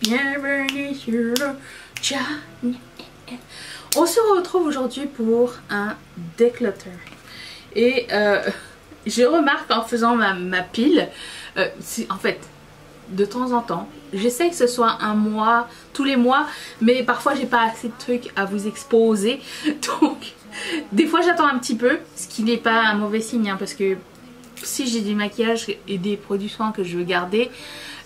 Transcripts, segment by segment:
bienvenue sur le channel. On se retrouve aujourd'hui pour un declutter. Et je remarque en faisant ma pile, en fait, de temps en temps, j'essaie que ce soit un mois, tous les mois, mais parfois j'ai pas assez de trucs à vous exposer. Donc, des fois j'attends un petit peu, ce qui n'est pas un mauvais signe, hein, parce que si j'ai du maquillage et des produits soins que je veux garder,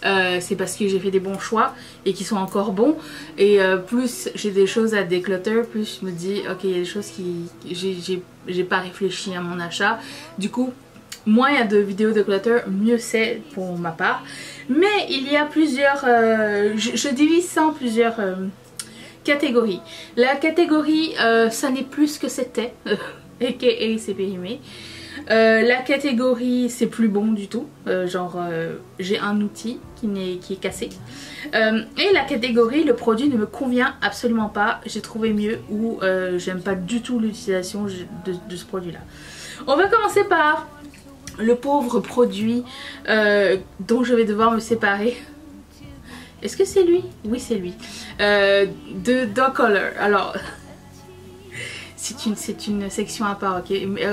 c'est parce que j'ai fait des bons choix et qui sont encore bons. Et plus j'ai des choses à declutter, plus je me dis ok, il y a des choses qui j'ai pas réfléchi à mon achat. Du coup, moins il y a de vidéos declutter, mieux c'est pour ma part. Mais il y a plusieurs, je divise ça en plusieurs catégories. La catégorie ça n'est plus ce que c'était, aka c'est périmé. La catégorie c'est plus bon du tout, j'ai un outil qui est cassé, et la catégorie le produit ne me convient absolument pas, j'ai trouvé mieux, ou j'aime pas du tout l'utilisation de ce produit là. On va commencer par le pauvre produit dont je vais devoir me séparer. Est-ce que c'est lui? Oui, c'est lui, de Dog Color. Alors c'est une section à part, ok, mais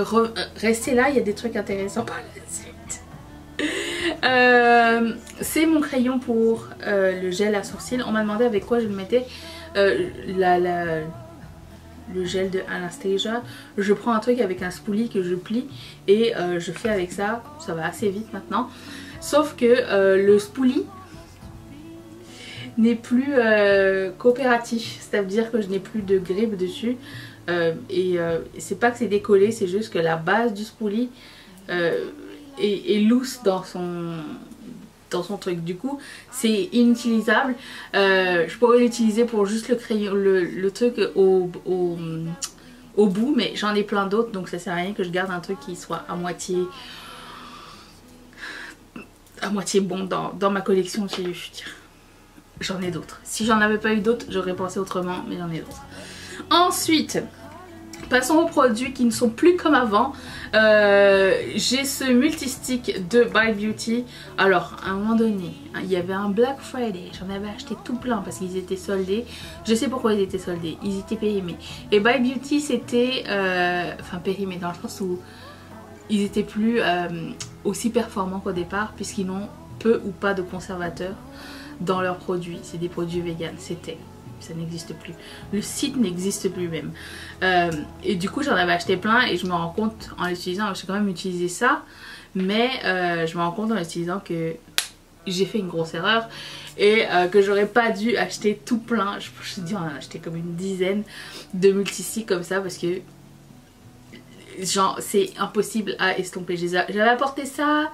restez là, il y a des trucs intéressants par la suite. C'est mon crayon pour le gel à sourcils. On m'a demandé avec quoi je le mettais, le gel de Anastasia. Je prends un truc avec un spoolie que je plie et je fais avec ça, ça va assez vite maintenant. Sauf que le spoolie n'est plus coopératif, c'est-à-dire que je n'ai plus de grippe dessus. C'est pas que c'est décollé, c'est juste que la base du spoolie est loose dans son truc. Du coup c'est inutilisable. Je pourrais l'utiliser pour juste le crayon, le truc au bout, mais j'en ai plein d'autres, donc ça sert à rien que je garde un truc qui soit à moitié bon dans ma collection. J'en ai d'autres. Si j'en avais pas eu d'autres, j'aurais pensé autrement, mais j'en ai d'autres. Ensuite, passons aux produits qui ne sont plus comme avant. J'ai ce multistick de By Beauty. Alors, à un moment donné, il y avait un Black Friday. J'en avais acheté tout plein parce qu'ils étaient soldés. Je sais pourquoi ils étaient soldés. Ils étaient périmés. Et By Beauty, c'était... enfin, périmés dans le sens où ils étaient plus aussi performants qu'au départ, puisqu'ils n'ont peu ou pas de conservateurs dans leurs produits. C'est des produits vegan. Ça n'existe plus. Le site n'existe plus même. Et du coup j'en avais acheté plein et je me rends compte en l'utilisant, j'ai quand même utilisé ça, mais je me rends compte en l'utilisant que j'ai fait une grosse erreur et que j'aurais pas dû acheter tout plein. Je dis, on a acheté comme une dizaine de multisticks comme ça parce que genre c'est impossible à estomper. J'avais apporté ça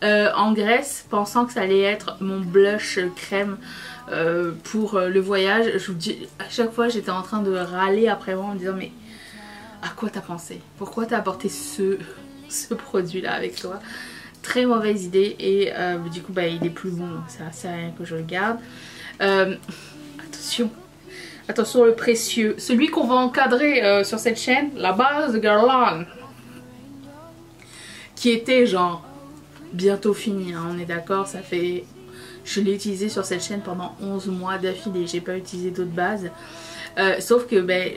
en Grèce pensant que ça allait être mon blush crème pour le voyage. Je vous dis, à chaque fois j'étais en train de râler après moi en me disant mais à quoi t'as pensé? Pourquoi t'as apporté ce produit là avec toi? Très mauvaise idée. Et du coup bah il est plus bon, ça sert à rien que je le garde. Attention le précieux, celui qu'on va encadrer sur cette chaîne, la base de Guerlain, qui était genre bientôt fini, hein, on est d'accord. Ça fait... Je l'ai utilisé sur cette chaîne pendant 11 mois d'affilée. J'ai pas utilisé d'autres bases. Sauf que ben,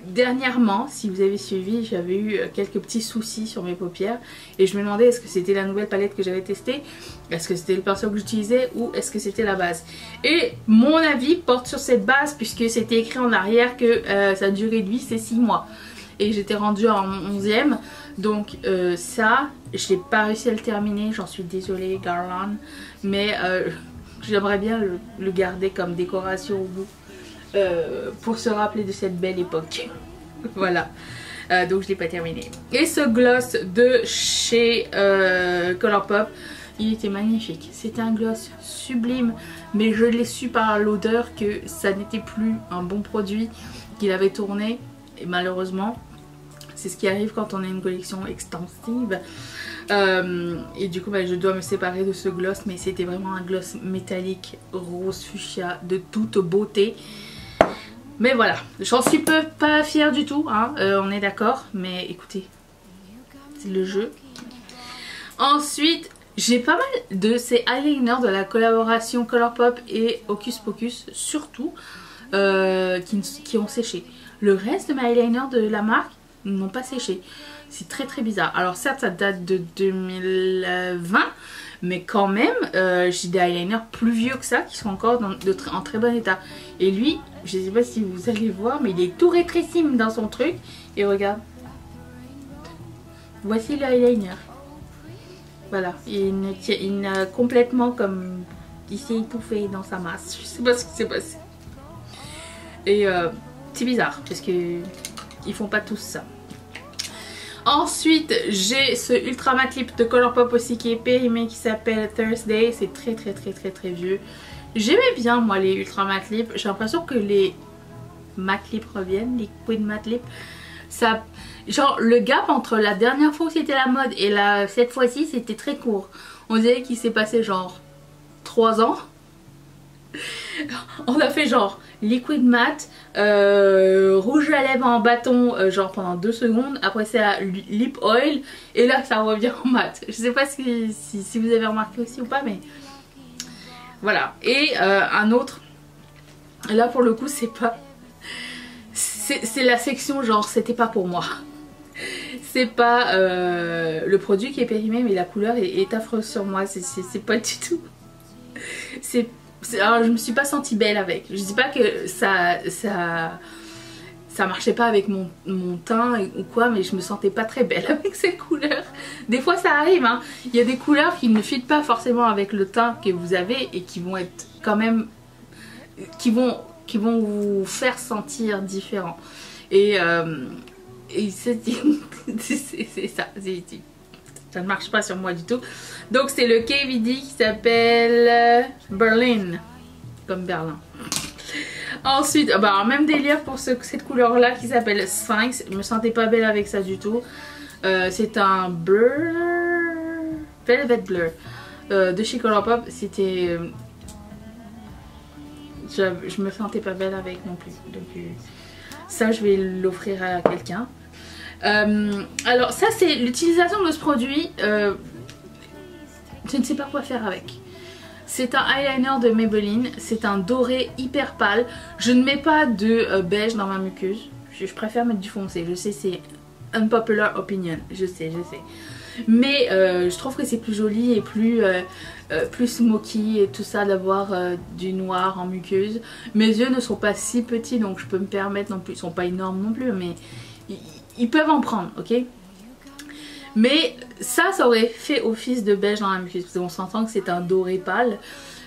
dernièrement, si vous avez suivi, j'avais eu quelques petits soucis sur mes paupières. Et je me demandais est-ce que c'était la nouvelle palette que j'avais testée, est-ce que c'était le pinceau que j'utilisais, ou est-ce que c'était la base. Et mon avis porte sur cette base, puisque c'était écrit en arrière que sa durée de vie c'est 6 mois. Et j'étais rendue en 11e. Donc ça, je n'ai pas réussi à le terminer, j'en suis désolée Guerlain, mais j'aimerais bien le garder comme décoration au bout pour se rappeler de cette belle époque. Voilà, donc je ne l'ai pas terminé. Et ce gloss de chez Colourpop, il était magnifique, c'était un gloss sublime, mais je l'ai su par l'odeur que ça n'était plus un bon produit, qu'il avait tourné, et malheureusement c'est ce qui arrive quand on a une collection extensive. Et du coup bah, je dois me séparer de ce gloss, mais c'était vraiment un gloss métallique rose fuchsia de toute beauté. Mais voilà, j'en suis pas fière du tout, hein, on est d'accord, mais écoutez, c'est le jeu. Ensuite J'ai pas mal de ces eyeliners de la collaboration Colourpop et Hocus Pocus surtout qui ont séché. Le reste de mes eyeliners de la marque n'ont pas séché. C'est très très bizarre. Alors certes ça date de 2020 mais quand même j'ai des eyeliners plus vieux que ça qui sont encore en très bon état. Et lui, je sais pas si vous allez voir mais il est tout rétrécime dans son truc. Et regarde. Voici le eyeliner. Voilà, il a complètement comme... Il s'est étouffé dans sa masse. Je sais pas ce qui s'est passé. Et c'est bizarre parce que ils font pas tous ça. Ensuite, j'ai ce Ultra Matte Lip de Colourpop aussi qui est périmé qui s'appelle Thursday. C'est très vieux. J'aimais bien moi les Ultra Matte Lip. J'ai l'impression que les Matte Lip reviennent, les Queen Matte Lip. Ça, genre le gap entre la dernière fois où c'était la mode et cette fois-ci c'était très court. On dirait qu'il s'est passé genre 3 ans. On a fait genre liquid matte, rouge à lèvres en bâton genre pendant 2 secondes. Après c'est lip oil et là ça revient en mat. Je sais pas si vous avez remarqué aussi ou pas mais voilà. Et un autre, là pour le coup c'est pas... C'est la section genre c'était pas pour moi. C'est pas le produit qui est périmé mais la couleur est affreuse sur moi. C'est pas du tout. Alors je me suis pas sentie belle avec. Je dis pas que ça marchait pas avec mon teint ou quoi, mais je me sentais pas très belle avec ces couleurs. Des fois ça arrive hein. Il y a des couleurs qui ne fitent pas forcément avec le teint que vous avez et qui vont être quand même... qui vont vous faire sentir différent. Et c'est ça. Ça ne marche pas sur moi du tout. Donc c'est le KVD qui s'appelle Berlin. Comme Berlin. Ensuite, bah, même délire pour cette couleur là qui s'appelle Sphinx. Je me sentais pas belle avec ça du tout. C'est un blur, Velvet Blur de chez Colourpop. C'était... je me sentais pas belle avec non plus. Donc ça je vais l'offrir à quelqu'un. Alors ça c'est l'utilisation de ce produit. Je ne sais pas quoi faire avec. C'est un eyeliner de Maybelline. C'est un doré hyper pâle. Je ne mets pas de beige dans ma muqueuse. Je préfère mettre du foncé. Je sais c'est unpopular opinion. Je sais. Mais je trouve que c'est plus joli et plus smoky et tout ça d'avoir du noir en muqueuse. Mes yeux ne sont pas si petits donc je peux me permettre non plus. Ils sont pas énormes non plus mais ils peuvent en prendre, ok. Mais ça aurait fait office de beige dans la muqueuse parce qu'on s'entend que c'est un doré pâle.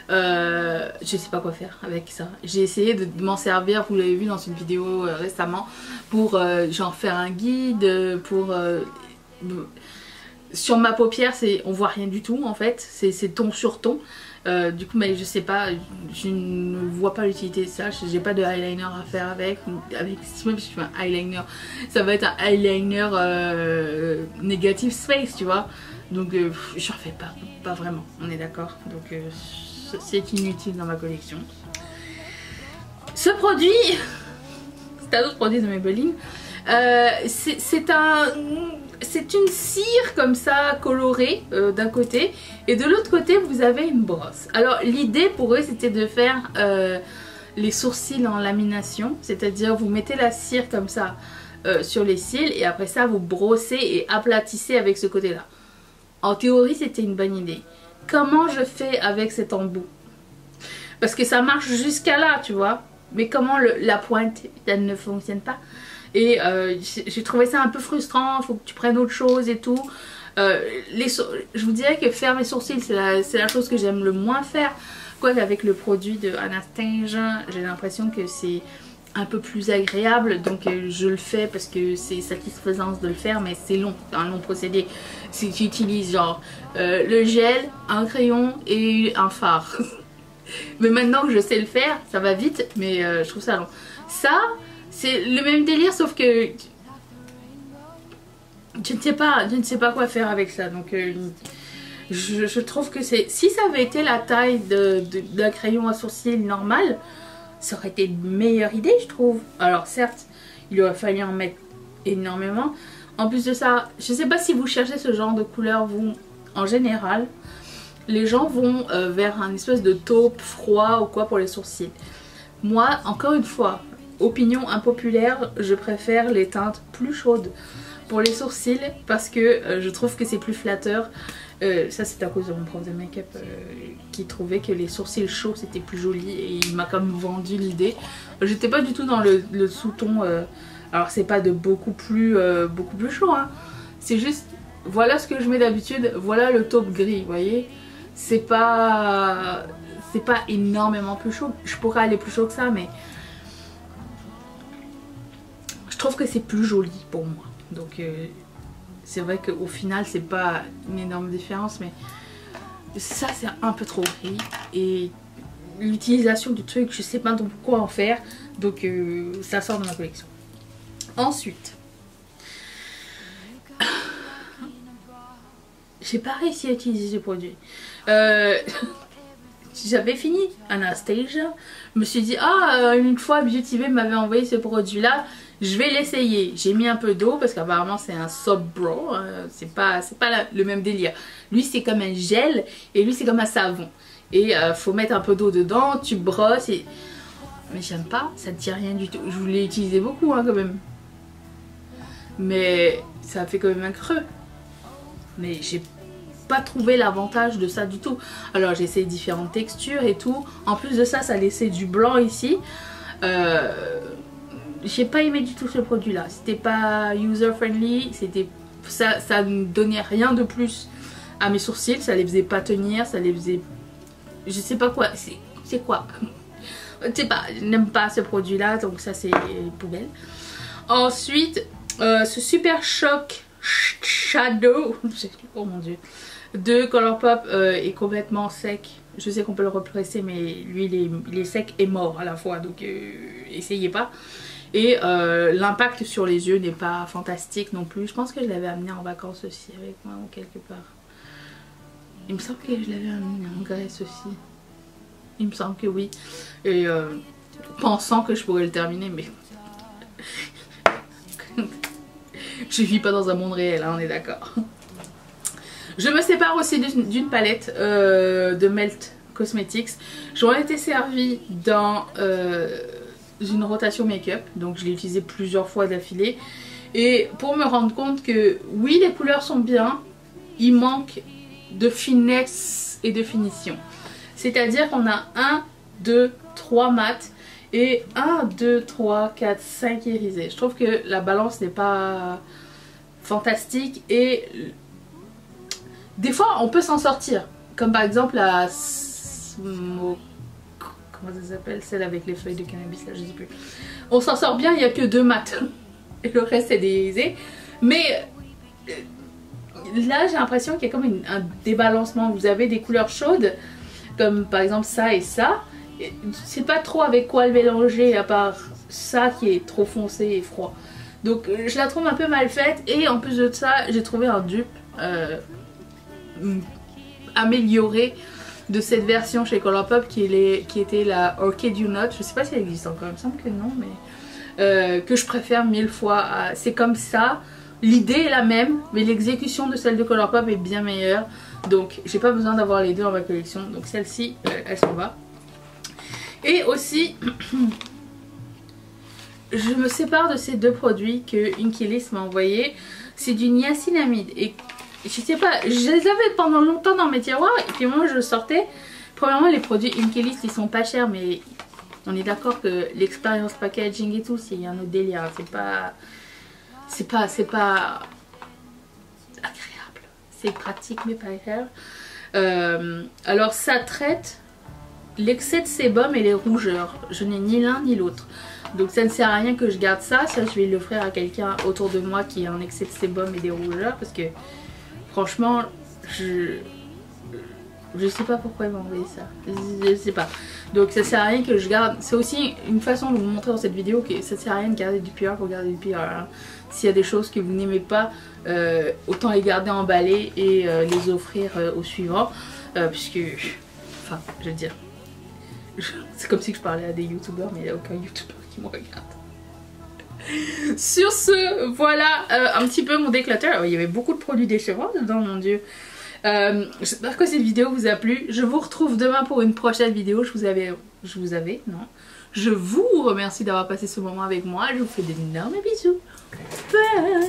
Je sais pas quoi faire avec ça. J'ai essayé de m'en servir, vous l'avez vu dans une vidéo récemment, pour genre faire un guide, pour... sur ma paupière, on voit rien du tout en fait, c'est ton sur ton. Du coup, mais je sais pas, je ne vois pas l'utilité de ça. J'ai pas de eyeliner à faire avec. Même si je fais un eyeliner, ça va être un eyeliner négatif space, tu vois. Donc, j'en fais pas vraiment, on est d'accord. Donc, c'est inutile dans ma collection. Ce produit, c'est un autre produit de Maybelline. C'est une cire comme ça colorée d'un côté et de l'autre côté vous avez une brosse. Alors l'idée pour eux c'était de faire les sourcils en lamination, c'est-à-dire vous mettez la cire comme ça sur les cils et après ça vous brossez et aplatissez avec ce côté là. En théorie c'était une bonne idée. Comment je fais avec cet embout? Parce que ça marche jusqu'à là tu vois, mais comment la pointe elle ne fonctionne pas? Et j'ai trouvé ça un peu frustrant, il faut que tu prennes autre chose et tout. Je vous dirais que faire mes sourcils c'est la chose que j'aime le moins faire. Quoique avec le produit de Anastasia, j'ai l'impression que c'est un peu plus agréable. Donc je le fais parce que c'est satisfaisant de le faire, mais c'est long, un long procédé. Si tu utilises genre le gel, un crayon et un fard. Mais maintenant que je sais le faire, ça va vite, mais je trouve ça long. Ça... c'est le même délire sauf que je ne sais pas quoi faire avec ça. Donc je trouve que c'est... si ça avait été la taille d'un crayon à sourcils normal, ça aurait été une meilleure idée je trouve. Alors certes, il aurait fallu en mettre énormément. En plus de ça, je sais pas si vous cherchez ce genre de couleur vous en général. les gens vont vers un espèce de taupe froid ou quoi pour les sourcils. Moi, encore une fois, opinion impopulaire, je préfère les teintes plus chaudes pour les sourcils parce que je trouve que c'est plus flatteur. Ça c'est à cause de mon prof de make-up qui trouvait que les sourcils chauds c'était plus joli et il m'a comme vendu l'idée. J'étais pas du tout dans le sous-ton, alors c'est pas de beaucoup plus chaud, hein. C'est juste, voilà ce que je mets d'habitude, voilà le taupe gris, vous voyez. C'est pas énormément plus chaud, je pourrais aller plus chaud que ça mais je trouve que c'est plus joli pour moi. Donc c'est vrai qu'au final c'est pas une énorme différence mais ça c'est un peu trop gris et l'utilisation du truc je sais pas donc quoi en faire donc ça sort de ma collection. Ensuite j'ai pas réussi à utiliser ce produit. J'avais fini Anastasia, je me suis dit ah une fois Beauty Bay m'avait envoyé ce produit là, je vais l'essayer. J'ai mis un peu d'eau parce qu'apparemment c'est un soap bro, c'est pas le même délire. Lui c'est comme un gel et lui c'est comme un savon. Et faut mettre un peu d'eau dedans, tu brosses et... Mais j'aime pas, ça ne tient rien du tout. Je voulais utiliser beaucoup hein, quand même. Mais ça fait quand même un creux. Mais j'ai pas trouvé l'avantage de ça du tout. Alors j'ai essayé différentes textures et tout. En plus de ça, ça laissait du blanc ici. J'ai pas aimé du tout ce produit là, c'était pas user friendly, ça ne donnait rien de plus à mes sourcils, ça les faisait pas tenir, ça les faisait, je sais pas quoi, c'est quoi, je sais pas, je n'aime pas ce produit là donc ça c'est poubelle. Ensuite ce Super Shock Shadow, oh mon dieu, de Colourpop est complètement sec. Je sais qu'on peut le represser mais lui il est sec et mort à la fois donc essayez pas. Et l'impact sur les yeux n'est pas fantastique non plus. Je pense que je l'avais amené en vacances aussi avec moi ou quelque part. Il me semble que je l'avais amené en Grèce aussi. Il me semble que oui. Et pensant que je pourrais le terminer mais... je vis pas dans un monde réel, hein, on est d'accord. Je me sépare aussi d'une palette de Melt Cosmetics. J'en ai été servie dans... une rotation make-up, donc je l'ai utilisé plusieurs fois d'affilée et pour me rendre compte que oui les couleurs sont bien, il manque de finesse et de finition, c'est à dire qu'on a 1, 2, 3 mat et 1, 2, 3, 4, 5 irisés. Je trouve que la balance n'est pas fantastique et des fois on peut s'en sortir, comme par exemple la Smoke, comment ça s'appelle, celle avec les feuilles de cannabis là, je sais plus. On s'en sort bien, il n'y a que 2 mats et le reste c'est des irisés. Mais là j'ai l'impression qu'il y a comme un débalancement. Vous avez des couleurs chaudes comme par exemple ça et ça. C'est pas trop avec quoi le mélanger à part ça qui est trop foncé et froid. Donc je la trouve un peu mal faite et en plus de ça j'ai trouvé un dupe amélioré de cette version chez Colourpop qui était la Orchid You Not. Je sais pas si elle existe encore, il me semble que non, mais que je préfère 1000 fois. C'est comme ça, l'idée est la même, mais l'exécution de celle de Colourpop est bien meilleure. Donc j'ai pas besoin d'avoir les deux dans ma collection. Donc celle-ci, elle s'en va. Et aussi, je me sépare de ces deux produits que Inkey m'a envoyé. C'est du niacinamide et je sais pas, je les avais pendant longtemps dans mes tiroirs et puis moi je sortais. Premièrement les produits Inkey ils sont pas chers mais on est d'accord que l'expérience packaging et tout c'est un autre délire. C'est pas agréable. C'est pratique mais pas agréable. Alors ça traite l'excès de sébum et les rougeurs. Je n'ai ni l'un ni l'autre. Donc ça ne sert à rien que je garde ça. Ça je vais l'offrir à quelqu'un autour de moi qui a un excès de sébum et des rougeurs parce que franchement, je sais pas pourquoi il m'a envoyé ça. Je sais pas. Donc ça sert à rien que je garde. C'est aussi une façon de vous montrer dans cette vidéo que ça sert à rien de garder du PR pour garder du PR. Hein. S'il y a des choses que vous n'aimez pas, autant les garder emballées et les offrir au suivant. Puisque, enfin, je veux dire, c'est comme si je parlais à des youtubeurs, mais il n'y a aucun youtubeur qui me regarde. Sur ce, voilà un petit peu mon déclutter. Il y avait beaucoup de produits déchirants dedans, mon dieu. J'espère que cette vidéo vous a plu. Je vous retrouve demain pour une prochaine vidéo. Je vous remercie d'avoir passé ce moment avec moi. Je vous fais d'énormes bisous. Bye.